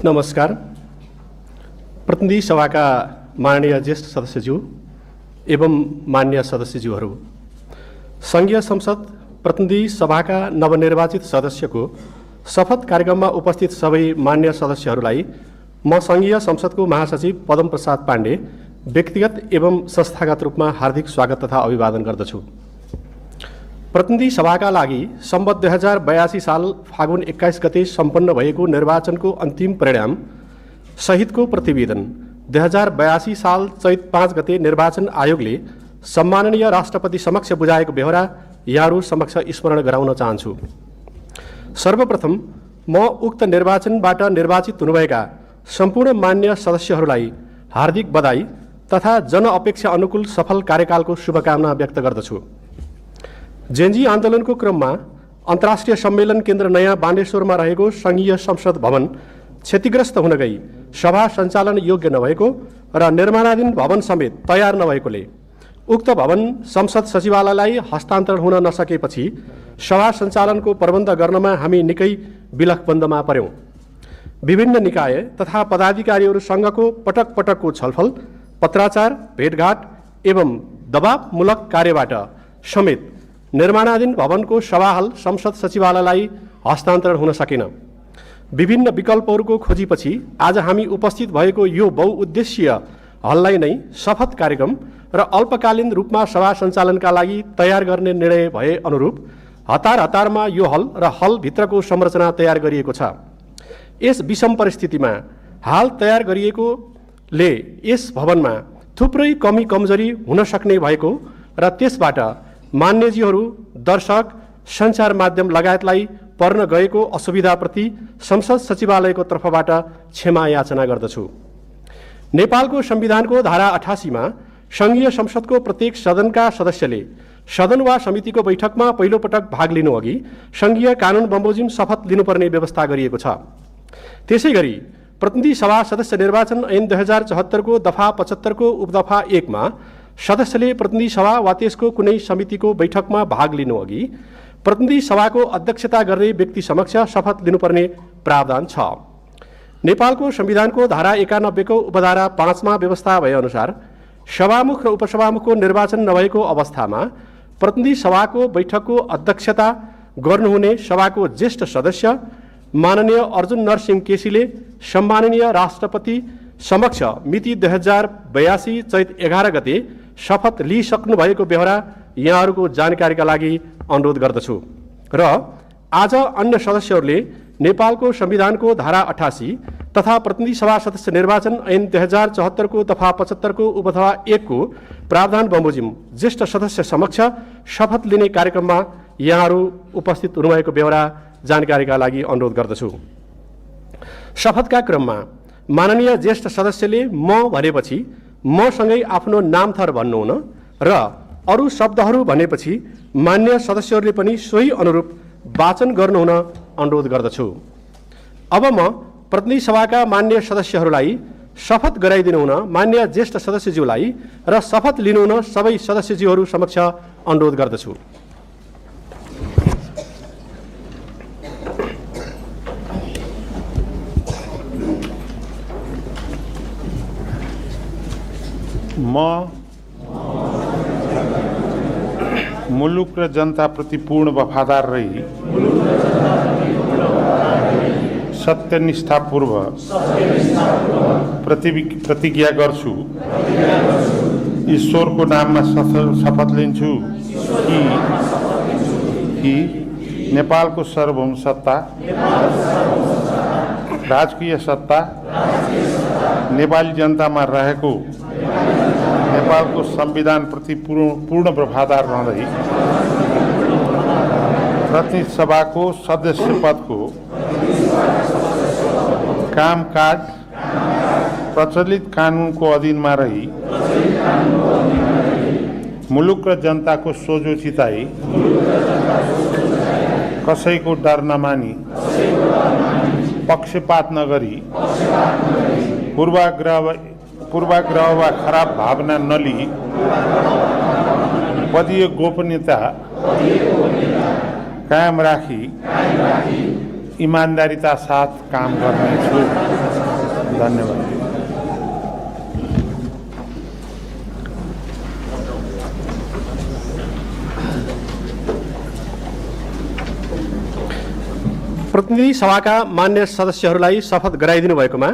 नमस्कार। प्रतिनिधि सभाका माननीय ज्येष्ठ सदस्यज्यू एवं मान्य सदस्यज्यूहरू, सङ्घीय संसद प्रतिनिधि सभाका नवनिर्वाचित सदस्यको शपथ कार्यक्रममा उपस्थित सबै मान्य सदस्यहरूलाई म सङ्घीय संसदको महासचिव पदम प्रसाद पाण्डे व्यक्तिगत एवं संस्थागत रूपमा हार्दिक स्वागत तथा अभिवादन गर्दछु। प्रतिनिधि सभाका लागि सम्वत 2082 साल फागुन 21 गते सम्पन्न भएको निर्वाचनको अन्तिम परिणाम सहितको प्रतिवेदन 2082 साल चैत 5 गते निर्वाचन आयोगले सम्माननीय राष्ट्रपति समक्ष बुझाएको बेहोरा यहाँहरू समक्ष स्मरण गराउन चाहन्छु। सर्वप्रथम म उक्त निर्वाचनबाट निर्वाचित हुनुभएका सम्पूर्ण मान्य सदस्यहरूलाई हार्दिक बधाई तथा जनअपेक्षा अनुकूल सफल कार्यकालको शुभकामना व्यक्त गर्दछु। जेएनजी आन्दोलनको क्रममा अन्तर्राष्ट्रिय सम्मेलन केन्द्र नयाँ बानेश्वरमा रहेको सङ्घीय संसद भवन क्षतिग्रस्त हुन गई सभा सञ्चालन योग्य नभएको र निर्माणाधीन भवन समेत तयार नभएकोले उक्त भवन संसद सचिवालयलाई हस्तान्तरण हुन नसकेपछि सभा सञ्चालनको प्रबन्ध गर्नमा हामी निकै विलखबन्दमा पर्यौं। विभिन्न निकाय तथा पदाधिकारीहरूसँगको पटक पटकको छलफल, पत्राचार, भेटघाट एवं दबावमूलक कार्यबाट समेत निर्माणाधीन भवनको सभाहाल संसद सचिवालयलाई हस्तान्तरण हुन सकेन। विभिन्न विकल्पहरूको खोजीपछि आज हामी उपस्थित भएको यो बहुउद्देश्यीय हललाई नै शपथ कार्यक्रम र अल्पकालीन रूपमा सभा सञ्चालनका लागि तयार गर्ने निर्णय भए अनुरूप हतार हतारमा यो हल र हलभित्रको संरचना तयार गरिएको छ। यस विषम परिस्थितिमा हाल तयार गरिएकोले यस भवनमा थुप्रै कमी कमजोरी हुन सक्ने भएको र त्यसबाट मान्यजीहरू, दर्शक, सञ्चार माध्यम लगायतलाई पर्न गएको असुविधाप्रति संसद सचिवालयको तर्फबाट क्षमा याचना गर्दछु। नेपालको संविधानको धारा 88 मा सङ्घीय संसदको प्रत्येक सदनका सदस्यले सदन वा समितिको बैठकमा पहिलो पटक भाग लिनु अघि सङ्घीय कानुन बमोजिम शपथ लिनुपर्ने व्यवस्था गरिएको छ। त्यसैगरी प्रतिनिधि सभा सदस्य निर्वाचन ऐन 2074 को दफा 75 को उपदफा 1 मा सदस्यले प्रतिनिधि सभा वा त्यसको कुनै समितिको बैठकमा भाग लिनु अघि प्रतिनिधि सभाको अध्यक्षता गर्ने व्यक्ति समक्ष शपथ लिनुपर्ने प्रावधान छ। नेपालको संविधानको धारा 91 को उपधारा 5 मा व्यवस्था भए अनुसार सभामुख र उपसभामुखको निर्वाचन नभएको अवस्थामा प्रतिनिधि सभाको बैठकको अध्यक्षता गर्नुहुने सभाको ज्येष्ठ सदस्य माननीय अर्जुन नरसिंह केसीले सम्माननीय राष्ट्रपति समक्ष मिति 2082 चैत 11 गते शपथ लिइसक्नु भएको बेहोरा यहाँहरूको जानकारीका लागि अनुरोध गर्दछु र आज अन्य सदस्यहरूले नेपालको संविधानको धारा 88 तथा प्रतिनिधि सभा सदस्य निर्वाचन ऐन 2074 को दफा 75 को उपदफा 1 को प्रावधान बमोजिम ज्येष्ठ सदस्य समक्ष शपथ लिने कार्यक्रममा यहाँहरू उपस्थित हुनुभएको बेहोरा जानकारीका लागि अनुरोध गर्दछु। शपथका क्रममा माननीय ज्येष्ठ सदस्यले म भनेपछि मसँगै आफ्नो नामथर भन्नुहुन र अरू शब्दहरू भनेपछि मान्य सदस्यहरूले पनि सोही अनुरूप वाचन गर्नुहुन अनुरोध गर्दछु। अब म प्रतिनिधि सभाका मान्य सदस्यहरूलाई शपथ गराइदिनु हुन मान्य ज्येष्ठ सदस्यज्यूलाई र शपथ लिनुहुन सबै सदस्यज्यूहरू समक्ष अनुरोध गर्दछु। म मुलुक र जनताप्रति पूर्ण वफादार रही सत्यनिष्ठापूर्वक प्रतिज्ञा गर्छु। ईश्वरको नाममा शपथ लिन्छु कि नेपालको सार्वभौम सत्ता, राजकीय सत्ता नेपाली जनतामा रहेको नेपालको संविधान प्रति पूर्ण वफादार रहँदै प्रतिनिधि सभाको सदस्य पदको कामकाज प्रचलित कानुनको अधीनमा रही मुलुक र जनताको सोझो चिताई कसैको डर नमानी पक्षपात नगरी पूर्वाग्रह वा खराब भावना नलिई पदीय गोपनीयता कायम राखी ईमानदारीता साथ काम गर्नेछु। धन्यवाद। प्रतिनिधि सभाका मान्य सदस्यहरूलाई शपथ गराइदिनु भएकोमा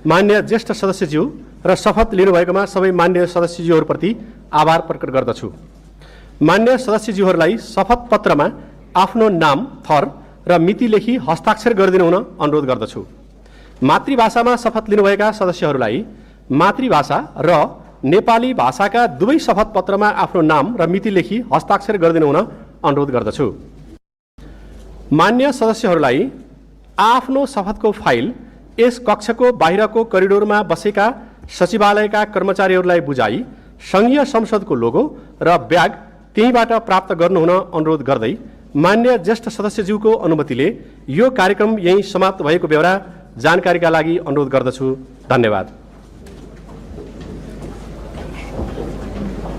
मान्य ज्येष्ठ सदस्यज्यू र शपथ लिनुभएकोमा सबै मान्य सदस्यज्यूहरूप्रति आभार प्रकट गर्दछु। मान्य सदस्यज्यूहरूलाई शपथ पत्रमा आफ्नो नाम, थर र मिति लेखी हस्ताक्षर गरिदिनु हुन अनुरोध गर्दछु। मातृभाषामा शपथ लिनुभएका सदस्यहरूलाई मातृभाषा र नेपाली भाषाका दुवै शपथ पत्रमा आफ्नो नाम र मिति लेखी हस्ताक्षर गरिदिनु हुन अनुरोध गर्दछु। मान्य सदस्यहरूलाई आफ्नो शपथको फाइल यस कक्षको बाहिरको करिडोरमा बसेका सचिवालयका कर्मचारीहरूलाई बुझाई सङ्घीय संसदको लोगो र ब्याग त्यहीँबाट प्राप्त गर्नुहुन अनुरोध गर्दै मान्य ज्येष्ठ सदस्यज्यूको अनुमतिले यो कार्यक्रम यही समाप्त भएको बेहोरा जानकारीका लागि अनुरोध गर्दछु। धन्यवाद।